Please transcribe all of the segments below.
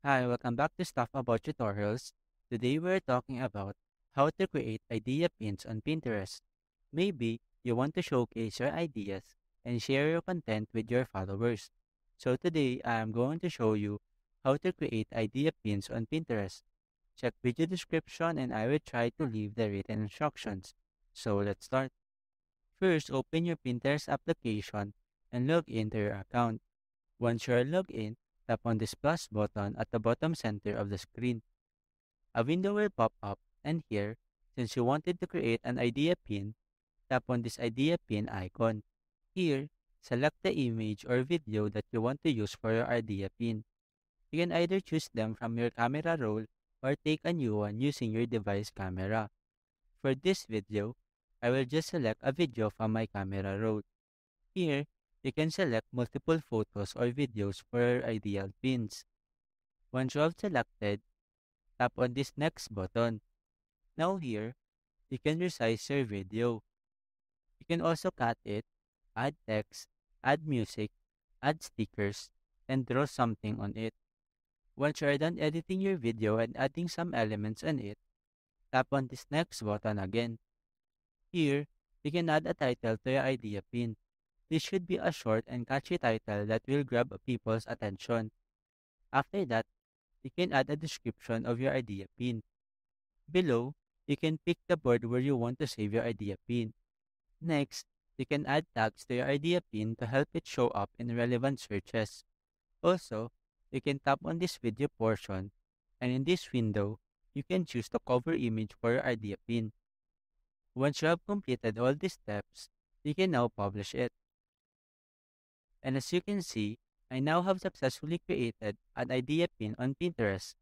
Hi, welcome back to Stuff About Tutorials. Today we're talking about how to create idea pins on Pinterest. Maybe you want to showcase your ideas and share your content with your followers. So today I am going to show you how to create idea pins on Pinterest. Check video description and I will try to leave the written instructions. So let's start. First, open your Pinterest application and log into your account. Once you are logged in, tap on this plus button at the bottom center of the screen. A window will pop up, and here, since you wanted to create an idea pin, tap on this idea pin icon. Here, select the image or video that you want to use for your idea pin. You can either choose them from your camera roll or take a new one using your device camera. For this video, I will just select a video from my camera roll. Here, you can select multiple photos or videos for your ideal pins. Once you have selected, tap on this next button. Now here, you can resize your video. You can also cut it, add text, add music, add stickers, and draw something on it. Once you are done editing your video and adding some elements on it, tap on this next button again. Here, you can add a title to your idea pin. This should be a short and catchy title that will grab people's attention. After that, you can add a description of your idea pin. Below, you can pick the board where you want to save your idea pin. Next, you can add tags to your idea pin to help it show up in relevant searches. Also, you can tap on this video portion, and in this window, you can choose the cover image for your idea pin. Once you have completed all these steps, you can now publish it. And as you can see, I now have successfully created an idea pin on Pinterest.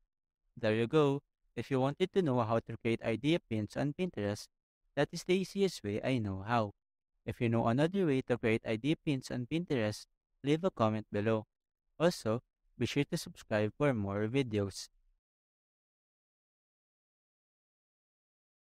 There you go. If you wanted to know how to create idea pins on Pinterest, that is the easiest way I know how. If you know another way to create idea pins on Pinterest, leave a comment below. Also, be sure to subscribe for more videos.